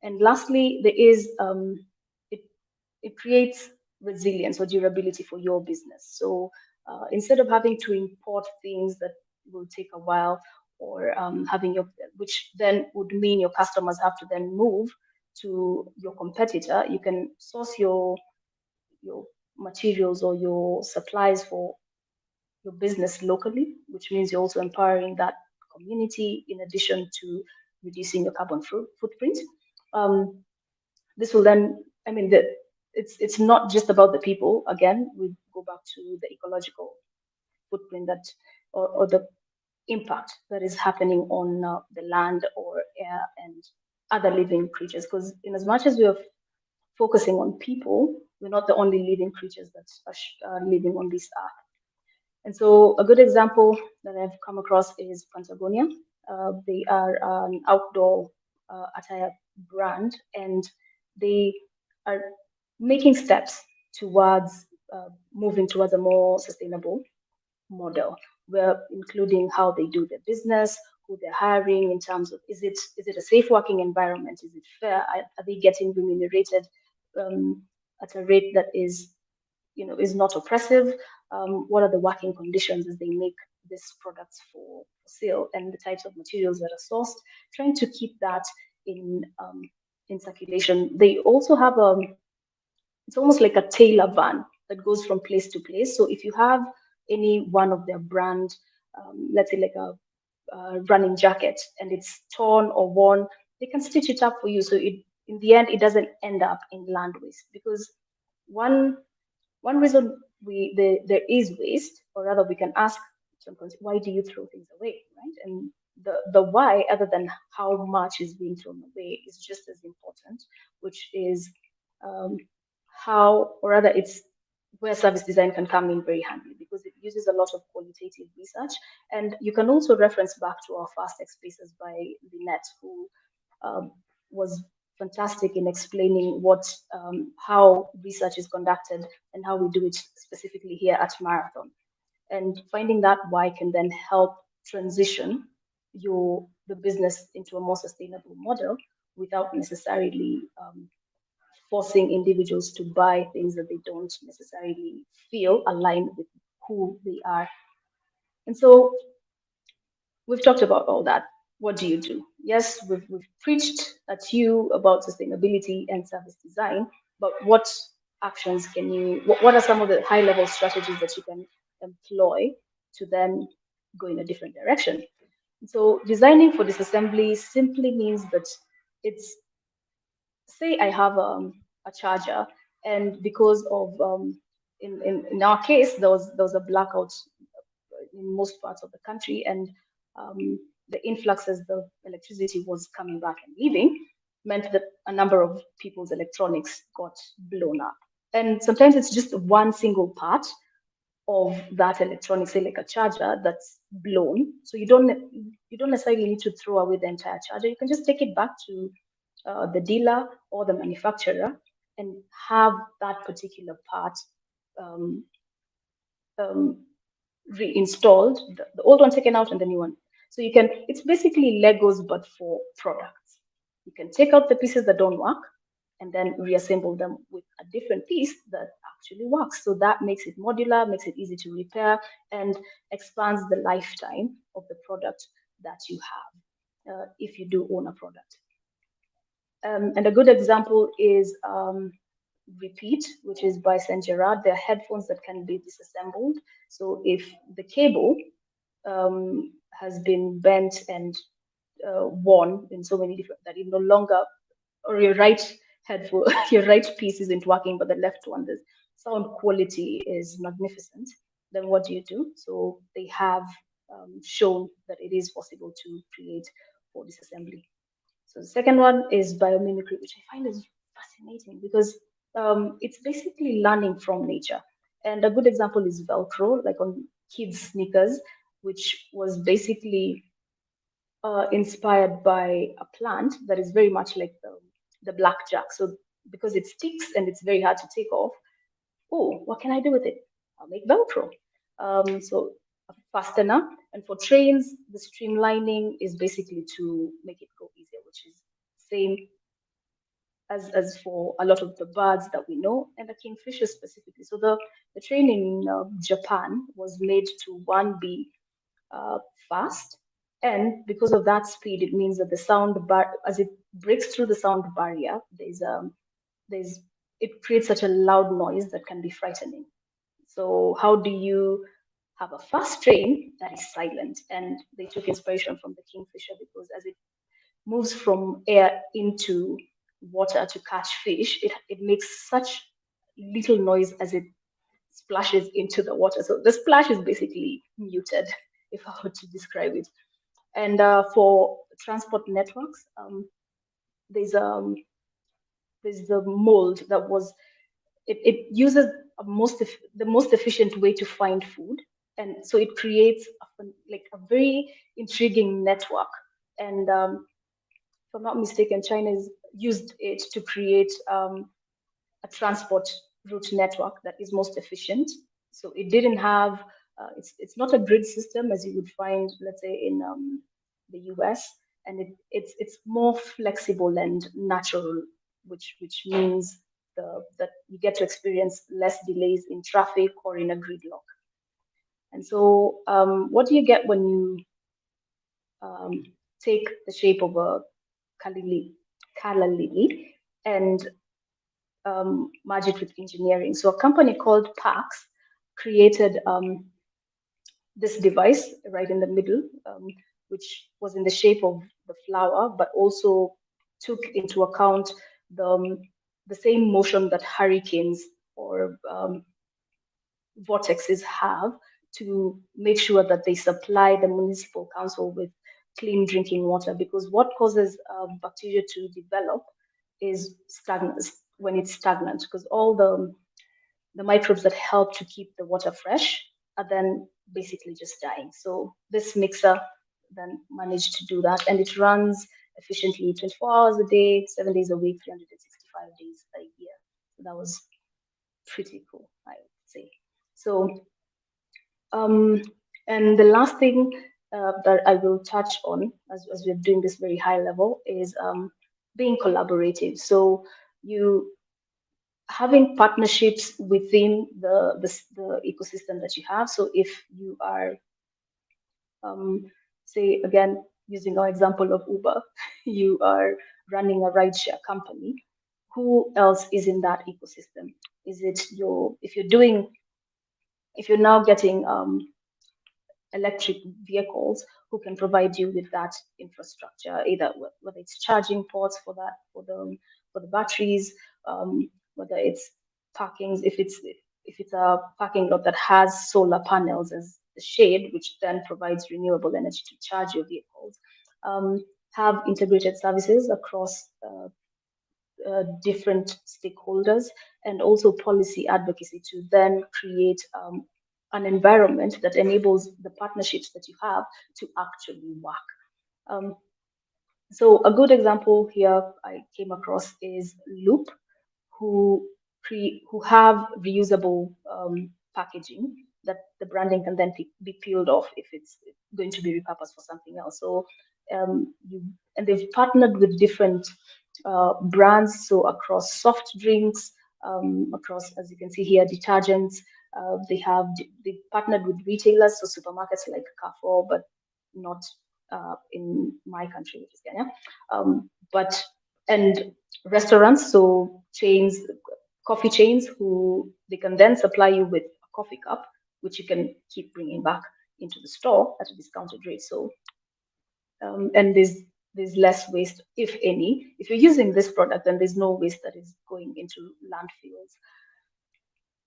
And lastly, there is it, it creates resilience or durability for your business. So instead of having to import things that will take a while, or having your, which then would mean your customers have to then move to your competitor, you can source your materials or your supplies for your business locally, which means you're also empowering that community in addition to reducing your carbon footprint. Um, this will then, I mean, it's not just about the people. Again, we go back to the ecological footprint that, or the impact that is happening on the land or air and other living creatures. Because in as much as we are focusing on people, we're not the only living creatures that are living on this earth. And so a good example that I've come across is Francogonia. They are an outdoor attire brand, and they are making steps towards moving towards a more sustainable model. We're including how they do their business, who they're hiring in terms of, is it a safe working environment? Is it fair? Are they getting remunerated at a rate that is not oppressive? What are the working conditions as they make these products for sale, and the types of materials that are sourced? Trying to keep that in circulation. They also have it's almost like a tailor van that goes from place to place. So if you have any one of their brand, let's say like a running jacket, and it's torn or worn, they can stitch it up for you. So in the end, it doesn't end up in land waste, because one one reason there is waste, or rather we can ask sometimes, why do you throw things away, right? And the why, other than how much is being thrown away, is just as important, which is um, how, or rather it's where service design can come in very handy, because it uses a lot of qualitative research. And you can also reference back to our fast tech spaces by Leanne, who was fantastic in explaining how research is conducted and how we do it specifically here at Marathon. And finding that why can then help transition the business into a more sustainable model without necessarily forcing individuals to buy things that they don't necessarily feel align with who they are. And so we've talked about all that. What do you do? Yes, we've preached at you about sustainability and service design, but what actions what are some of the high level strategies that you can employ to then go in a different direction? So designing for disassembly simply means that it's, say I have a charger, and because of in our case there was a blackout in most parts of the country, and the influx as the electricity was coming back and leaving meant that a number of people's electronics got blown up. And sometimes it's just one single part of that electronic, say like a charger, that's blown. So you don't necessarily need to throw away the entire charger. You can just take it back to the dealer or the manufacturer and have that particular part um, um, reinstalled, the old one taken out and the new one. So it's basically Legos, but for products. You can take out the pieces that don't work and then reassemble them with a different piece that actually works. So that makes it modular, makes it easy to repair, and expands the lifetime of the product that you have, if you do own a product. And a good example is Repeat, which is by Saint Gerard. They're headphones that can be disassembled. So if the cable has been bent and worn in so many different, that it no longer, or your right headphone, your right piece isn't working, but the left one, the sound quality is magnificent, then what do? So they have shown that it is possible to create for disassembly. So the second one is biomimicry, which I find is fascinating, because it's basically learning from nature. And a good example is Velcro, like on kids' sneakers, which was basically inspired by a plant that is very much like the blackjack. So because it sticks and it's very hard to take off, oh, what can I do with it? I'll make Velcro. So a fastener. And for trains, the streamlining is basically to make it go easier, which is same as for a lot of the birds that we know, and the kingfisher specifically. So the train in Japan was made to one be uh, fast, and because of that speed, it means that the as it breaks through the sound barrier, there's it creates such a loud noise that can be frightening. So how do you have a fast train that is silent? And they took inspiration from the kingfisher because as it moves from air into water to catch fish, it makes such little noise as it splashes into the water. So the splash is basically muted, if I were to describe it. And for transport networks, there's there's the mold that was it uses the most efficient way to find food, and so it creates like a very intriguing network. And if I'm not mistaken, China has used it to create a transport route network that is most efficient. So it didn't have, it's not a grid system as you would find, let's say, in the US, and it's more flexible and natural, which means that you get to experience less delays in traffic or in a gridlock. And so, what do you get when you um, take the shape of a calla lily and merge it with engineering? So a company called Pax created this device right in the middle, which was in the shape of the flower, but also took into account the same motion that hurricanes or vortexes have to make sure that they supply the municipal council with clean drinking water. Because what causes bacteria to develop is stagnant when it's stagnant, because all the microbes that help to keep the water fresh are then basically just dying. So this mixer then managed to do that, and it runs efficiently 24 hours a day, 7 days a week, 365 days a year. So that was pretty cool, I would say. So, um, and the last thing that I will touch on as we're doing this very high level is being collaborative. So you having partnerships within the ecosystem that you have. So if you are, say again, using our example of Uber, you are running a rideshare company. Who else is in that ecosystem? Is it if you're now getting electric vehicles who can provide you with that infrastructure, either whether it's charging ports for the batteries, whether it's parkings, if it's a parking lot that has solar panels as the shade, which then provides renewable energy to charge your vehicles, have integrated services across different stakeholders, and also policy advocacy to then create an environment that enables the partnerships that you have to actually work. Um, so a good example here I came across is Loop, who who have reusable packaging that the branding can then be peeled off if it's going to be repurposed for something else. So and they've partnered with different brands, so across soft drinks, across, as you can see here, detergents. They partnered with retailers, so supermarkets like Carrefour, but not in my country, which is Kenya. But and restaurants, so chains, coffee chains, who they can then supply you with a coffee cup, which you can keep bringing back into the store at a discounted rate. So and there's less waste, if any. If you're using this product, then there's no waste that is going into landfills.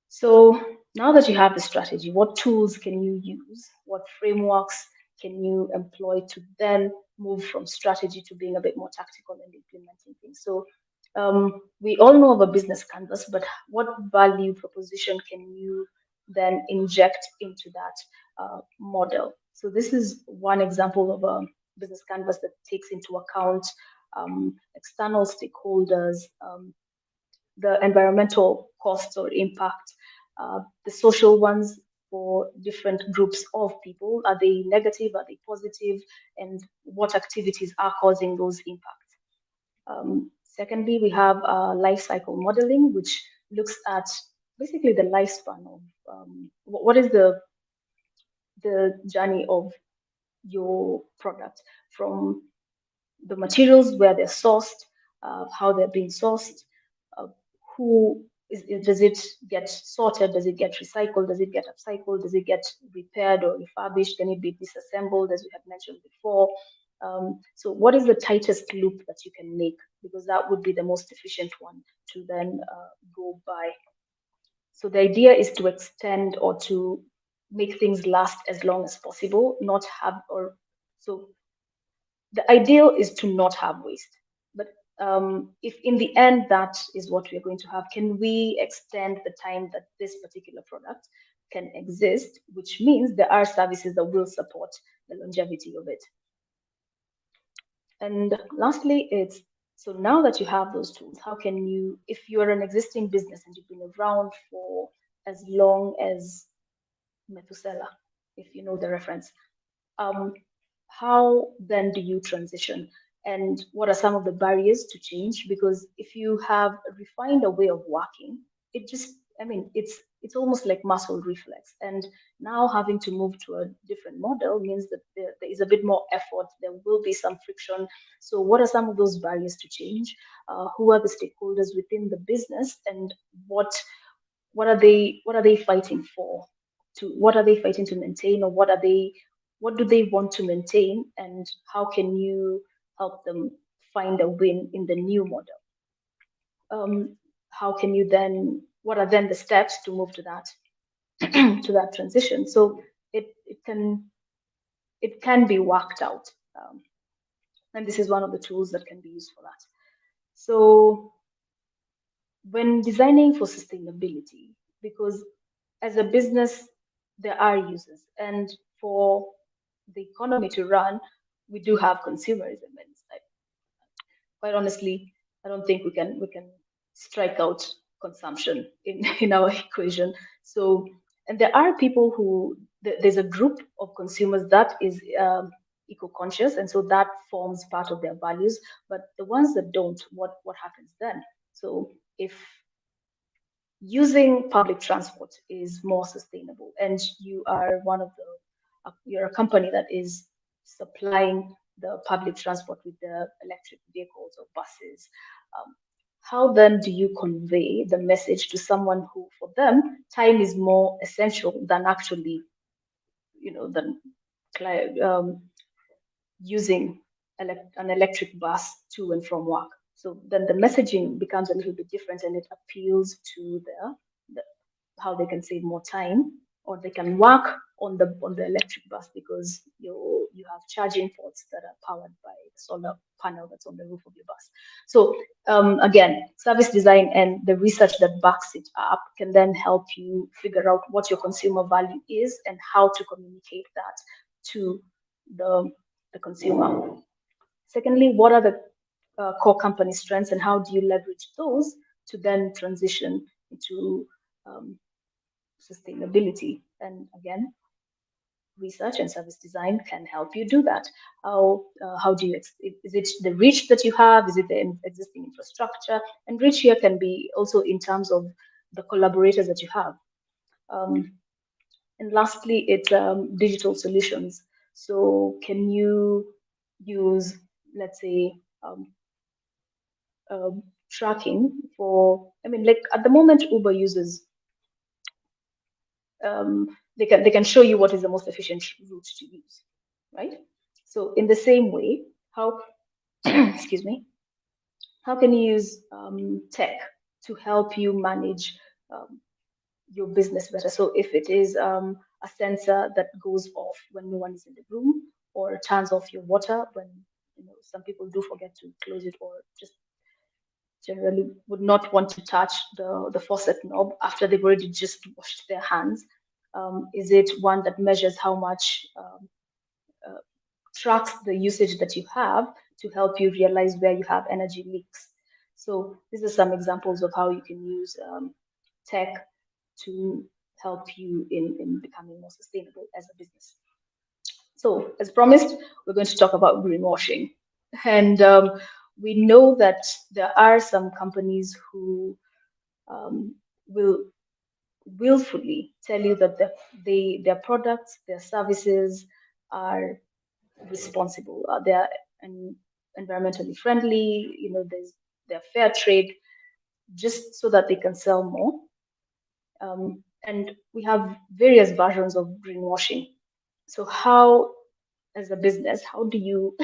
So now that you have the strategy, what tools can you use? What frameworks can you employ to then move from strategy to being a bit more tactical and implementing things? So we all know of a business canvas, but what value proposition can you then inject into that model? So this is one example of a business canvas that takes into account external stakeholders, the environmental costs or impact, the social ones for different groups of people. Are they negative? Are they positive? And what activities are causing those impacts? Secondly, we have life cycle modeling, which looks at basically the lifespan of what is the journey of your product from the materials, where they're sourced, how they're being sourced, uh, who does it get sorted, does it get recycled, does it get upcycled, does it get repaired or refurbished, can it be disassembled, as we had mentioned before. So what is the tightest loop that you can make, because that would be the most efficient one to then go by. So the idea is to extend or to make things last as long as possible, not have, or so the ideal is to not have waste. But if in the end that is what we're going to have, can we extend the time that this particular product can exist, which means there are services that will support the longevity of it. And lastly, it's so now that you have those tools, how can you, if you're an existing business and you've been around for as long as Methuselah, if you know the reference, um, how then do you transition? And what are some of the barriers to change? Because if you have refined a way of working, it just, I mean, it's almost like muscle reflex. And now having to move to a different model means that there is a bit more effort. There will be some friction. So, what are some of those barriers to change? Who are the stakeholders within the business, and what are they fighting for? To what are they fighting to maintain, or what do they want to maintain, and how can you help them find a win in the new model? How can you then, what are then the steps to move to that to that transition? So it can be worked out, and this is one of the tools that can be used for that. So when designing for sustainability, because as a business, there are users, and for the economy to run, we do have consumerism. And quite honestly, I don't think we can strike out consumption in in our equation. So, and there are people who there's a group of consumers that is eco-conscious, and so that forms part of their values. But the ones that don't, what happens then? So if using public transport is more sustainable, and you are one of the you're a company that is supplying the public transport with the electric vehicles or buses, how then do you convey the message to someone who, for them, time is more essential than actually, than um, using an electric bus to and from work? So then the messaging becomes a little bit different, and it appeals to the how they can save more time, or they can work on the electric bus because you have charging ports that are powered by the solar panel that's on the roof of your bus. So again, service design and the research that backs it up can then help you figure out what your consumer value is and how to communicate that to the the consumer. Secondly, what are the core company strengths, and how do you leverage those to then transition into um, sustainability? And again, research and service design can help you do that. How do you is it the reach that you have? Is it the existing infrastructure? And reach here can be also in terms of the collaborators that you have. Um, and lastly, it's digital solutions. So can you use, let's say, tracking for, I mean, like at the moment, Uber uses, they can show you what is the most efficient route to use, right? So in the same way, how, excuse me, how can you use tech to help you manage um, your business better? So if it is a sensor that goes off when no one is in the room, or turns off your water when some people do forget to close it, or just generally would not want to touch the faucet knob after they've already just washed their hands. Is it one that measures how much, uh, tracks the usage that you have to help you realize where you have energy leaks? So these are some examples of how you can use tech to help you in becoming more sustainable as a business. So as promised, we're going to talk about greenwashing. And we know that there are some companies who um, will willfully tell you that their products, their services are responsible, they're environmentally friendly, they're fair trade, just so that they can sell more. And we have various versions of greenwashing. So how, as a business, how do you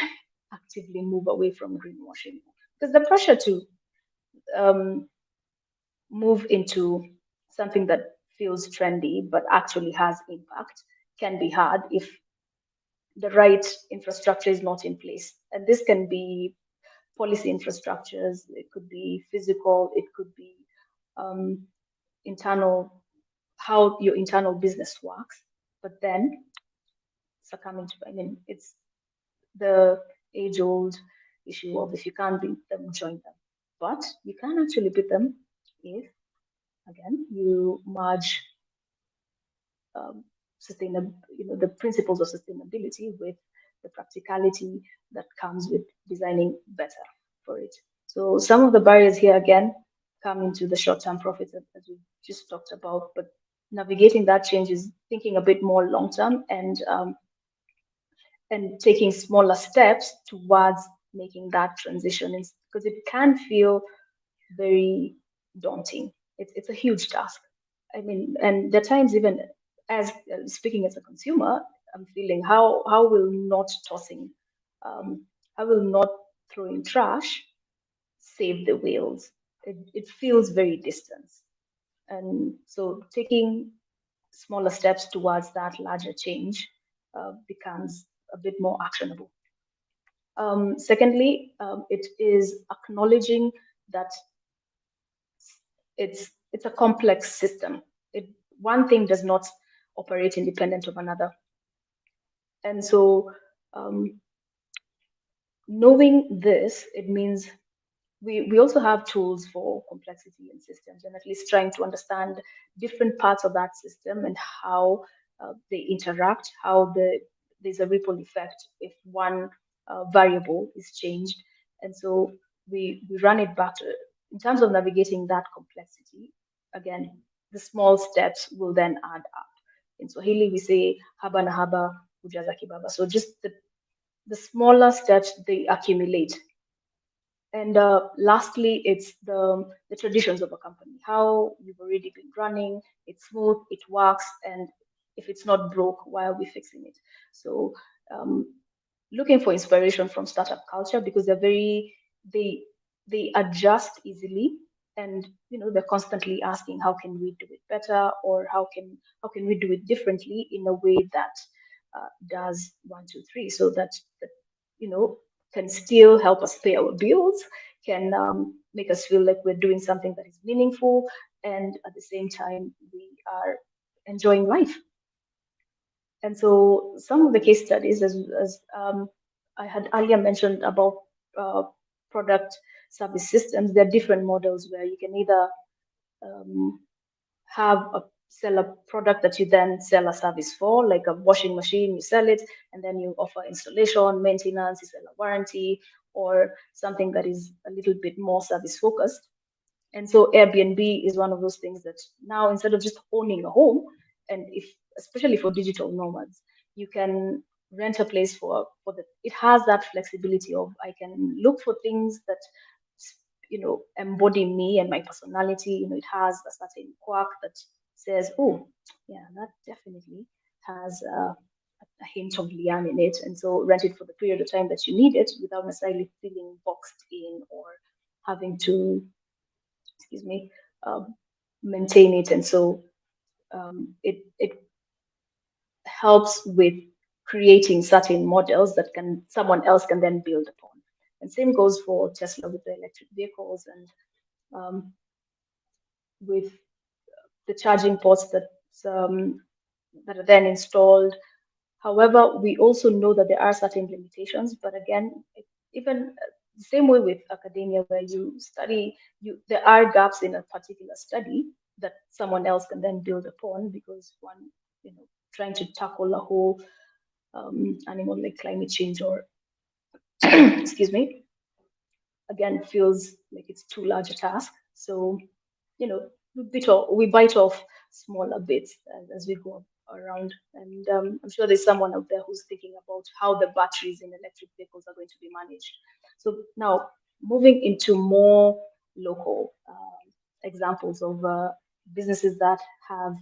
actively move away from greenwashing? Because the pressure to um, move into something that feels trendy but actually has impact can be hard if the right infrastructure is not in place. And this can be policy infrastructures, it could be physical, it could be um, internal, how your internal business works. But then succumbing to, I mean, it's the age old issue of if you can't beat them, join them. But you can actually beat them if, again, you merge the principles of sustainability with the practicality that comes with designing better for it. So some of the barriers here again come into the short-term profits as we just talked about, but navigating that change is thinking a bit more long-term and taking smaller steps towards making that transition, because it can feel very daunting. It's a huge task. I mean, and there are times even as speaking as a consumer, I'm feeling how will not tossing, how will not throwing trash save the whales? It feels very distant, and so taking smaller steps towards that larger change becomes a bit more actionable. Secondly, it is acknowledging that it's a complex system. One thing does not operate independent of another, and so um, knowing this, it means we also have tools for complexity in systems, and at least trying to understand different parts of that system and how they interact, how there's a ripple effect if one variable is changed. And so we run it back to, in terms of navigating that complexity, again, the small steps will then add up. In Swahili, we say haba na haba hujaza kibaba. So just the smaller steps, they accumulate. And lastly, it's the traditions of a company, how you've already been running, it's smooth, it works, and if it's not broke, why are we fixing it? So um, looking for inspiration from startup culture, because they they adjust easily, and they're constantly asking how can we do it better, or how can we do it differently in a way that does one two three, so that you know can still help us pay our bills, can make us feel like we're doing something that is meaningful, and at the same time we are enjoying life. And so some of the case studies, as I had earlier mentioned about uh, product service systems, there are different models where you can either um, sell a product that you then sell a service for, like a washing machine, you sell it, and then you offer installation, maintenance, you sell a warranty, or something that is a little bit more service focused. And so Airbnb is one of those things that now, instead of just owning a home, and if especially for digital nomads, you can rent a place for the it has that flexibility of I can look for things that embody me and my personality. It has a certain quirk that says, oh, yeah, that definitely has a hint of Leanne in it, and so rent it for the period of time that you need it without necessarily feeling boxed in or having to, excuse me, um, maintain it. And so it helps with creating certain models that can someone else can then build upon. And same goes for Tesla with the electric vehicles, and with the charging ports that are then installed. However, we also know that there are certain limitations. But again, even the same way with academia, where you study, there are gaps in a particular study that someone else can then build upon, because one, trying to tackle a whole animal like climate change or excuse me, again feels like it's too large a task. So, we bite off smaller bits as we go around. And I'm sure there's someone out there who's thinking about how the batteries in electric vehicles are going to be managed. So now, moving into more local examples of businesses that have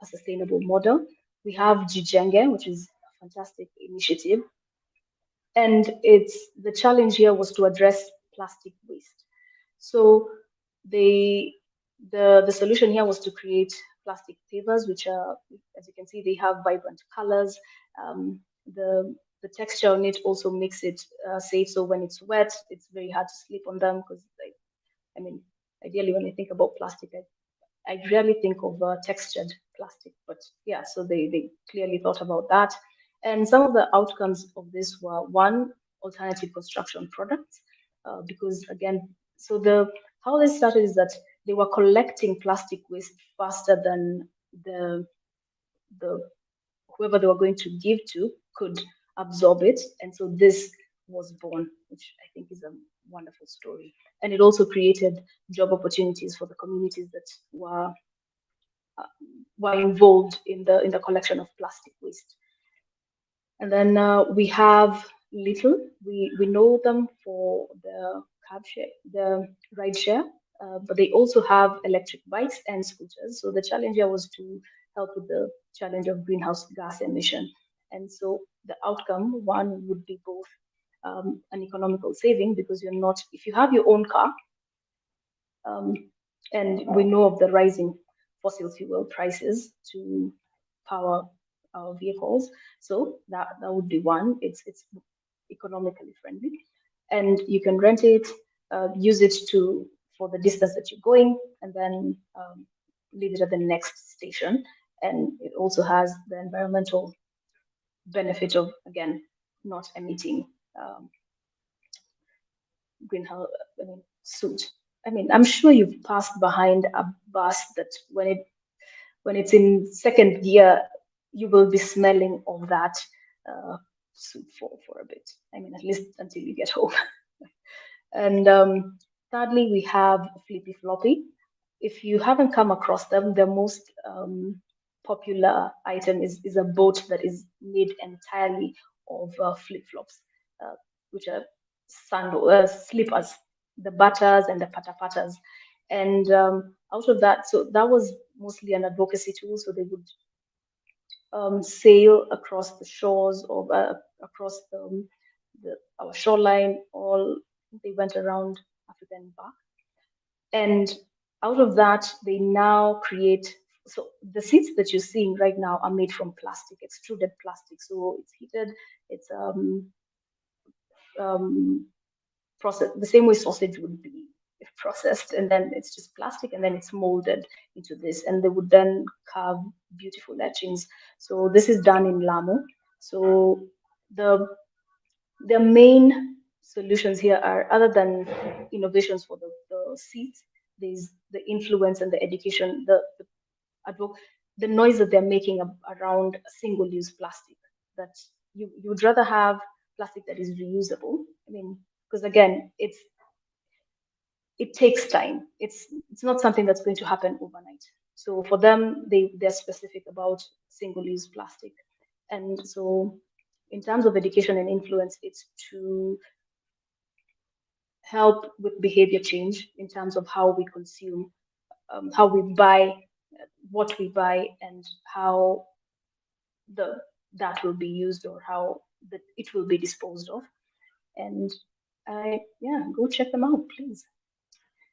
a sustainable model. We have Jujenge, which is a fantastic initiative, and it's the challenge here was to address plastic waste. So they the solution here was to create plastic pavers, which are, as you can see, they have vibrant colors. The texture on it also makes it safe. So when it's wet, it's very hard to sleep on them because, like, I mean, ideally, when I think about plastic, I rarely think of textured plastic, but yeah, so they clearly thought about that. And some of the outcomes of this were one, alternative construction products, because again, so the how they started is that they were collecting plastic waste faster than the the whoever they were going to give to could absorb it, and so this was born, which I think is a wonderful story. And it also created job opportunities for the communities that uh, were involved in the collection of plastic waste. And then we have Little. We know them for the cab share, the ride share, but they also have electric bikes and scooters. So the challenge here was to help with the challenge of greenhouse gas emission. And so the outcome one would be both an economical saving, because you're not, if you have your own car, um, and we know of the rising fossil fuel prices to power our vehicles. So that would be one. It's economically friendly, and you can rent it, use it to for the distance that you're going, and then leave it at the next station. And it also has the environmental benefit of, again, not emitting greenhouse, soot. I'm sure you've passed behind a bus that when it's in second gear, you will be smelling of that soot for a bit. At least until you get home. And thirdly, we have Flippy Floppy. If you haven't come across them, the most popular item is a boat that is made entirely of flip flops, which are slippers, the butters and the pata-patas. And out of that, so that was mostly an advocacy tool. So they would sail across the shores of across our shoreline. All they went around Africa and back, and out of that, they now create. So the seats that you're seeing right now are made from plastic, extruded plastic. So it's heated. It's um, processed the same way sausage would be processed, and then it's just plastic, and then it's molded into this, and they would then carve beautiful etchings. So this is done in Lamu. So the the main solutions here are, other than innovations for the seats, there's the influence and the education, the noise that they're making around single-use plastic. That you would rather have plastic that is reusable. Because again, it takes time. It's not something that's going to happen overnight. So for them, they're specific about single-use plastic. And so in terms of education and influence, it's to help with behavior change in terms of how we consume, how we buy, what we buy, and how the that will be used, or how it will be disposed of. And go check them out, please.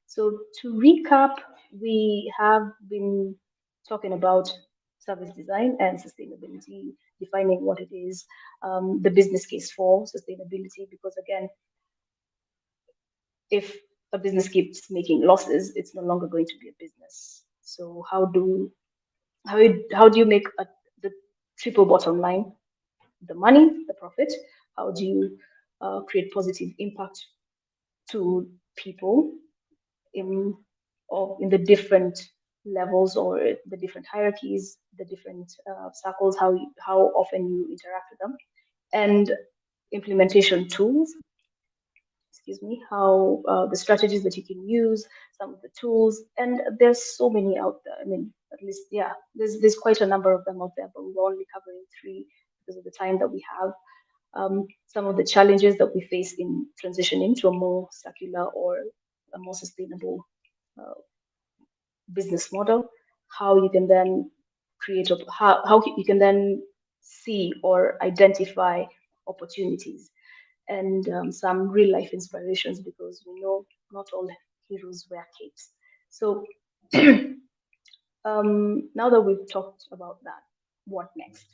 So to recap, we have been talking about service design and sustainability, defining what it is, the business case for sustainability, because again, if a business keeps making losses, it's no longer going to be a business. So how do you make the triple bottom line, the money, the profit? How do you create positive impact to people in in the different levels, or the different hierarchies, the different circles, how often you interact with them, and implementation tools, excuse me, how the strategies that you can use, some of the tools, and there's so many out there. I mean, at least, yeah, there's quite a number of them out there, but we're only covering three because of the time that we have. Some of the challenges that we face in transitioning to a more circular or a more sustainable uh, business model, how you can then how you can then see or identify opportunities, and some real life inspirations, because we know not all heroes wear capes. So now that we've talked about that, what next?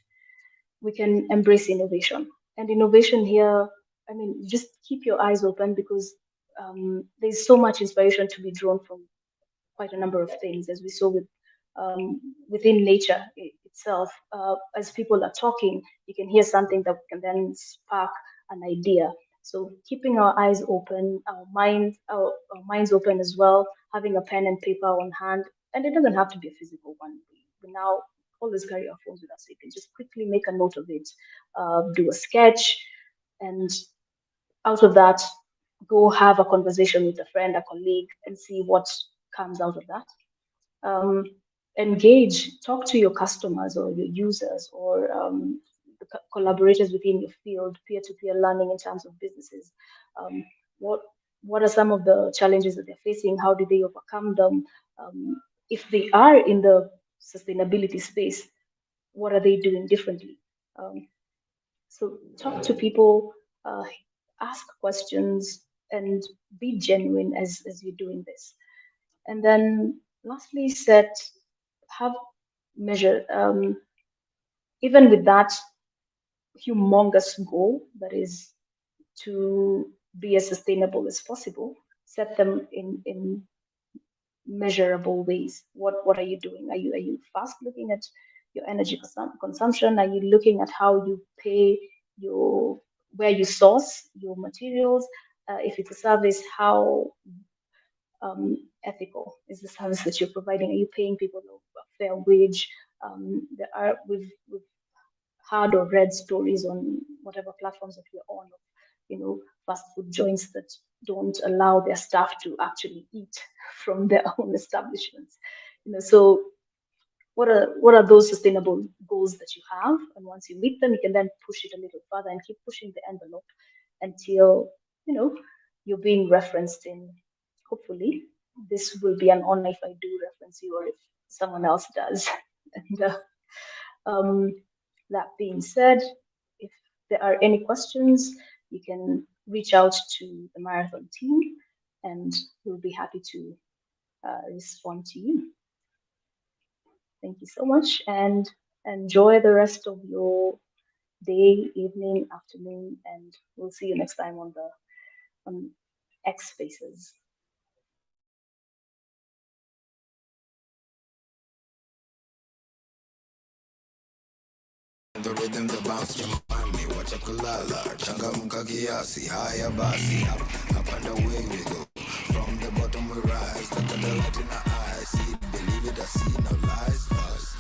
We can embrace innovation. And innovation here, I mean, just keep your eyes open, because there's so much inspiration to be drawn from quite a number of things, as we saw within nature itself. As people are talking, you can hear something that can then spark an idea. So keeping our eyes open, our minds open as well, having a pen and paper on hand, and it doesn't have to be a physical one. We now always carry our phones with us, so you can just quickly make a note of it, do a sketch, and out of that, go have a conversation with a friend, a colleague, and see what comes out of that. um, Engage, talk to your customers or your users, or the collaborators within your field, peer-to-peer learning in terms of businesses. Um, what what are some of the challenges that they're facing? How do they overcome them? If they are in the sustainability space, what are they doing differently? So talk to people, ask questions, and be genuine as you're doing this. And then lastly, have measure, even with that humongous goal that is to be as sustainable as possible, set them in measurable ways. What are you doing? Are you fast looking at your energy consumption? Are you looking at how you pay your where you source your materials? If it's a service, how ethical is the service that you're providing? Are you paying people a fair wage? We've heard or read stories on whatever platforms that you're on, of, fast food joints that don't allow their staff to actually eat from their own establishments. So what are those sustainable goals that you have? And once you meet them, you can then push it a little further and keep pushing the envelope until you know you're being referenced in. Hopefully, this will be an honor if I do reference you, or if someone else does. And um, that being said, if there are any questions, you can reach out to the marathon team, and we'll be happy to respond to you. Thank you so much, and enjoy the rest of your day, evening, afternoon, and we'll see you next time on X Spaces. The rhythm that bounce remind me wacha kulala changamka kiasi haya basi up and away we go from the bottom we rise look at the light in our eyes see it believe it I see no lies fast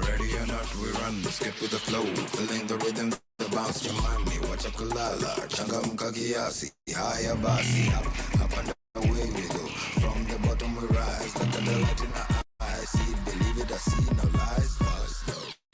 ready or not we run skip with the flow feeling the rhythm the bounce remind me wacha kulala changamka kiasi haya basi up and away we go from the bottom we rise look at the light in our